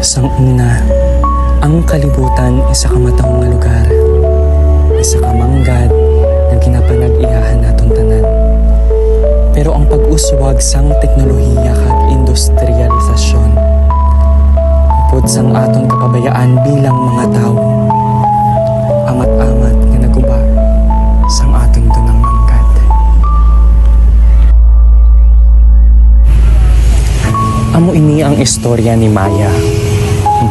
Sang una, ang kalibutan isa ka matahong nga lugar. Isa ka manggad na ginapanag-iyahan naton tanan. Pero ang pag-uswag sang teknolohiya kag industrialisasyon, upod sang aton kapabayaan bilang mga tao, amat-amat nga naguba sang aton dunang manggad. Amo ini ang istorya ni Maya,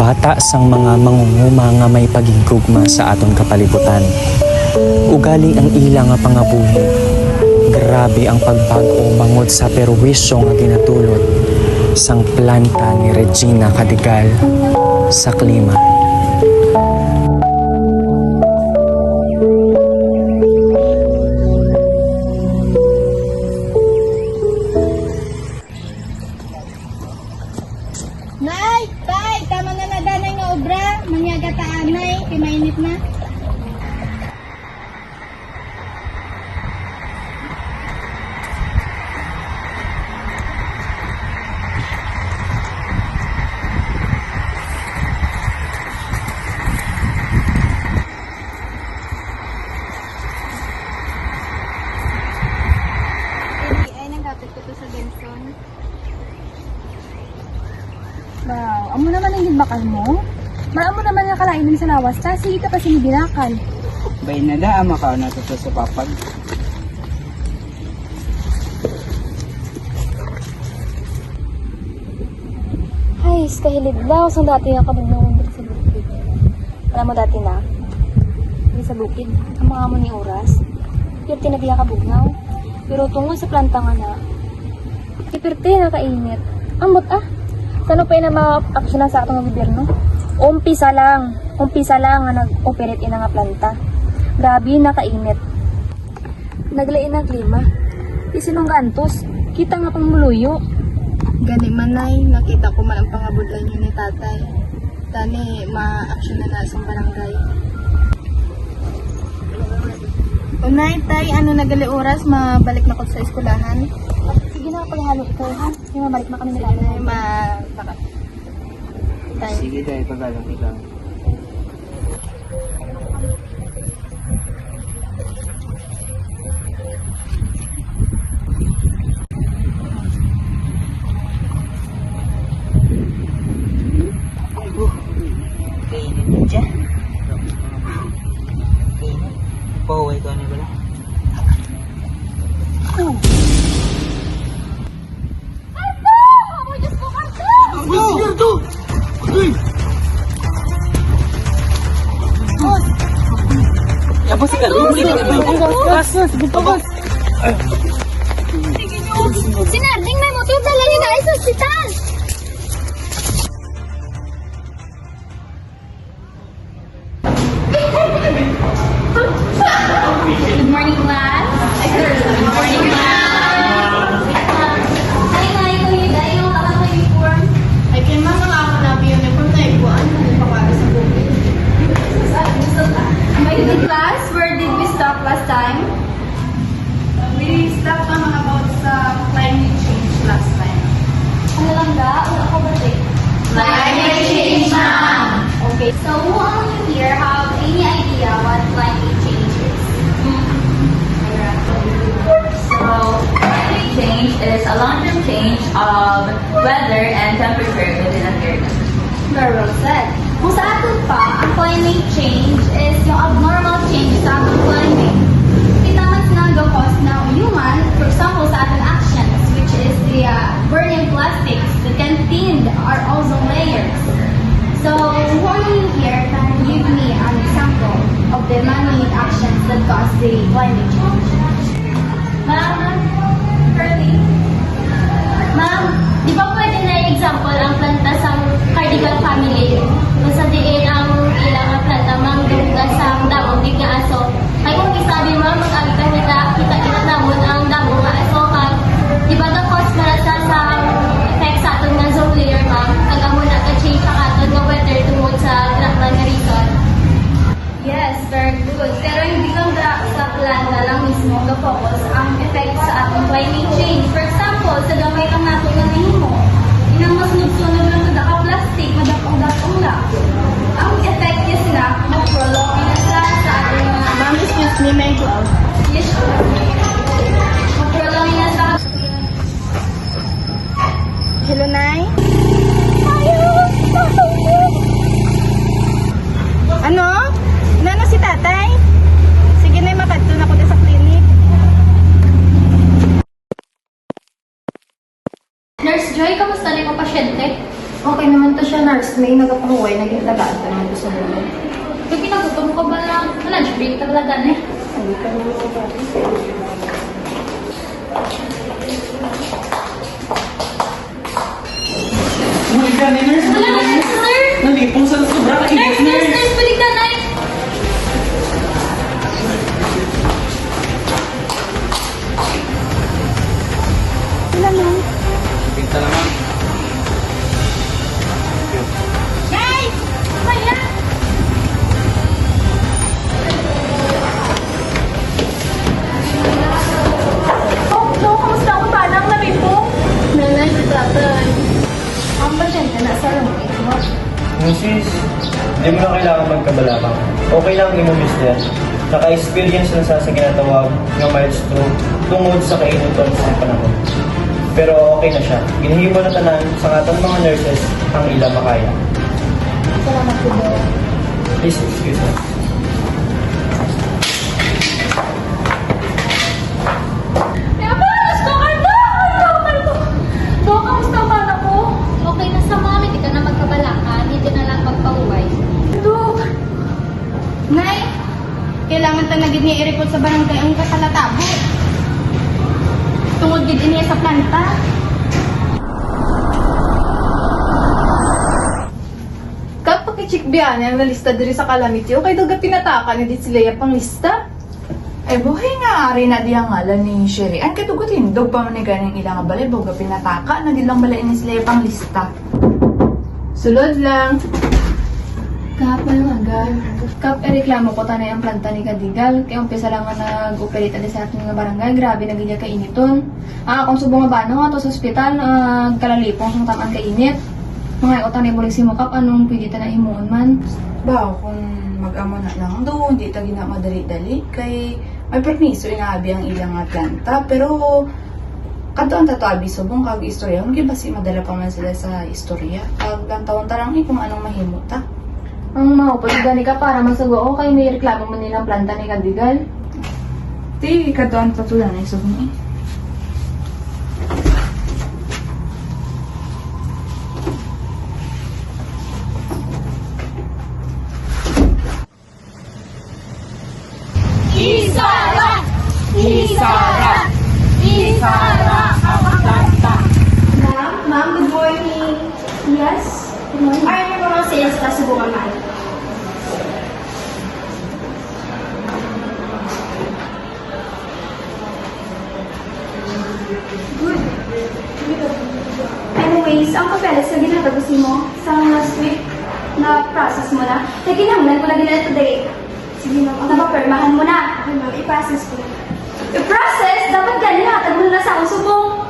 bata sang mga mangunguma nga may pagigugma sa aton kapalibutan. Ugaling ang ila nga pangabuhi, grabe ang pagbago bangod sa perwisyo nga ginatulot sang planta ni Regina Cadigal sa klima. Nay! Tay! Tama na nadanay nga obra. Manyaga taanay. Pimainit na. Ay, nagapit ko to sa Benson. Wow, amo naman ang bakal mo? Maamo naman nga kalainin sa lawas ta, sige ka pa sinibinakal. Bay na da, ama ka na to sa papag. Ay, kahilid daw, sa dati nga kabugnawan dito sa bukid. Alam mo dati na, dito sa bukid, ang mga amo ni oras, pero tinabiya kabugnaw. Pero tungkol sa planta nga na, ipirte na kainit. Ambot kano pa yung mga sa atong gobyerno? Umpisa lang nga nag-operate ina nga planta. Grabe na kainit. Naglain ang klima. Isinong gantos, kita nga pang muluyo. Gani manay, nakita ko man ang pangabudlan niyo ni tatay. Tani, ma-action na sa barangay. Unay, tay, ano nagali oras, mabalik na ko sa eskulahan. Sige na, paghalo ikaw ha. Yung mabalik na kami nila. Tay. Sige dahil pagalang ikaw. Kainit mo dyan. Kainit. Pauwi ko na pala. Boss, Sinarding may motor dala niya na sa ospital. Good morning, class. Good morning, class. Ay, nga, ikaw yun. Ay, yung kakang uniform. Ay, kay mama nga ako na uniform na ikuan. Ano pa para sa bukid? Amazing class. Where did we stop last time? We stopped naman about sa climate change last time. Ano lang ga? Wala ko ba rin? Climate change na! Okay, so who among you here have any idea what climate change is? So, climate change is a long-term change of weather and temperature within a period. Very well said. Kung sa atin pa, ang climate change is yung abnormal change sa ating climate. Kita man sinanggapos ng human, for example, sa ating actions, which is the burning plastics that contained our ozone layers. So, who among you here can give me an example of the man-made actions that cause the climate change? Ma'am, Curly? Ma'am, di ba pwede na example ang planta sa cardigan family? Kung sa diin ang ilang planta, mangdugan sa damong di nga aso. Ay kung isabi ma'am, mag-agita kita namon ang damong nga aso. Di ba the cause na sa effect sa aton nga zone layer ma'am? Kagamo na ka-change sa aton nga weather tungod sa grakman nga reason. Yes, very good. Pero hindi lang sa planta lang mismo ga-focus ang effect sa atong climate change. For example, sa gamay lang nato nga nahimo. Inang mas sunod-sunod lang Okay naman to siya, nurse. May nagapahuway, naging tagaan ka naman to sa bulan. Pag kinagutom ko ba na lunch break ka talaga na eh? Sabi ka naman ako dati. Muli ka, nurse. Wala na, sir! Nalipong sa sobrang init, Nurse, balik ka na eh! Pinta naman. Nay! Kaya! Oh, no, kamusta ako tanang namin po? Nanay, si tatay. Ang pasyente na sa roommate mo. Mrs., hindi mo na kailangan magkabalakang. Okay lang i-mister. Naka-experience na sa ginatawag ng mild stroke tungod sa kainutan sa panahon. Pero okay na siya. Ginahimo na tanan sa atong mga nurses ang ila makaya. Salamat po, Dok. Please excuse me. Kaya ba, gusto ka na! Do, kamusta ang bata ko? Okay na sa mami, di ka na magkabalakan, hindi na lang magpahuway. Dok! Nay, kailangan tanagid niya i-report sa barangay ang kasalatabo. Tungod gid niya sa planta. Kapag i-check biyan ang nalista diri sa calamity, okay daw pinataka ni dit sila pang lista. Eh, buhay nga ari na diya ngalan ni Sherry. Ang katugutin, dog pa man ni ganing ilang balay, boga pinataka, na di lang balay ni sila pang lista. Sulod lang. Kapal mga Kap, reklamo ko tanay ang planta ni Kadigal. Kaya umpisa lang nga nag-operate ali sa ating mga barangay. Grabe na ganyan kainiton. Akong subong nga ba, no? Ato sa ospital, kalalipong kung tamaan kainit. Mga iotan ay bulig si mo, Kap, anong pwede ta na himuon man? Ba, kung mag-amo na lang do, hindi ta gina madali-dali, kay may permiso inaabi ang ilang nga planta, pero kadto ang tato abi subong kag istorya, hindi ba si madala pa man sila sa istorya? Kag lang tawon tarang kung anong mahimuta. Ang maupod gani ka para masago, okay, may reklamo man nilang planta ni Kadigal. Di kadto ang tato lang ay subong eh. Ma'am, good morning. Yes? Good morning. Ay, may mga sales ka subukan na. Good. Anyways, ang papeles na ginatagusin mo sa last week na process mo na, kaya kinahanglan ko na ginala today. Sige ma'am, napapirmahan mo na. Okay ma'am, i-process ko. I-process? Dapat ganyan nakatag mo na sa akong subong.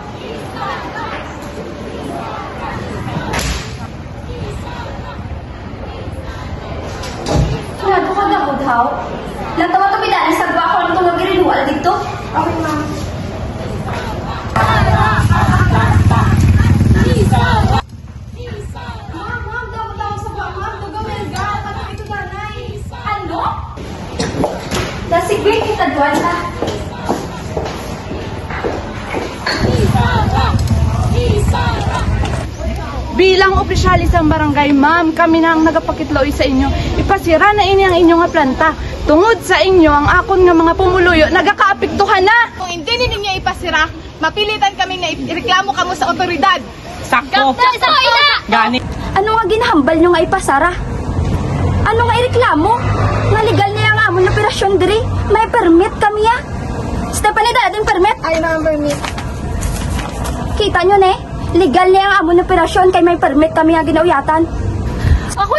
Wala ko kagabod, how? Lang tawa tumidalan sa gwa ko lang itong mag-renewal dito. Okay, ma'am. Ma'am, dapat ako sa gwa, ma'am. Tugawin ka. Tapos ito nanay. Ano? Nasigwin kita doon na. Bilang opisyalis ng barangay, ma'am, kami na ang nagapakitloy sa inyo. Ipasira na ini ang inyong nga planta. Tungod sa inyo, ang akon nga mga pumuluyo, nagakaapektuhan na. Kung hindi ninyo ipasira, mapilitan kami nga ireklamo kamo sa otoridad. Sakto! Gani! Ano nga ginahambal nyo nga ipasara? Ano nga ireklamo? Nga legal niya ang amon na operasyon diri. May permit kami ya. Stephanie, dala din permit? Ay, ma'am, permit. Kita nyo ne? Legal niya ang amon na operasyon kay may permit kami nga ginawyatan. Ako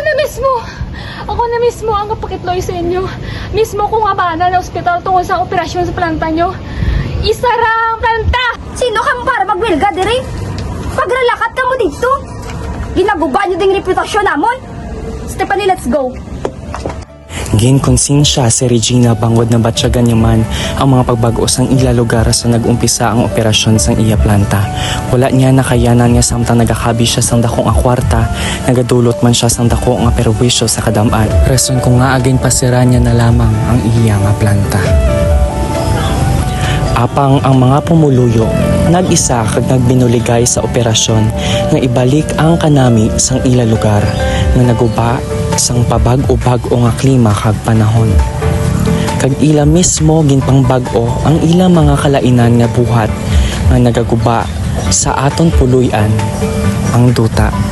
na mismo ang kapakitloy sa inyo. Mismo kung abana na ospital tungkol sa operasyon sa planta nyo. Isara ang planta! Sino ka mo para magwilga diri? Pagralakat ka mo dito. Ginaguba nyo ding reputasyon namon. Stephanie, let's go. Ginkonsensya si Regina bangod na batyagan niya man ang mga pagbago sang ila lugar sa nag-umpisa ang operasyon sang iya planta. Wala niya nakayanan nga samtang nagakabi siya sang dakong akwarta, nagadulot man siya sang dako nga perwisyo sa kadamag. Rason kung nga aging pasira niya na lamang ang iya nga planta. Apang ang mga pumuluyo nag-isa kag nagbinuligay sa operasyon nga ibalik ang kanami sang ila lugar nga naguba sang pabag-o nga klima kag panahon. Kag ila mismo ginpang bag-o ang ilang mga kalainan nga buhat nga nagaguba sa aton puluyan ang duta.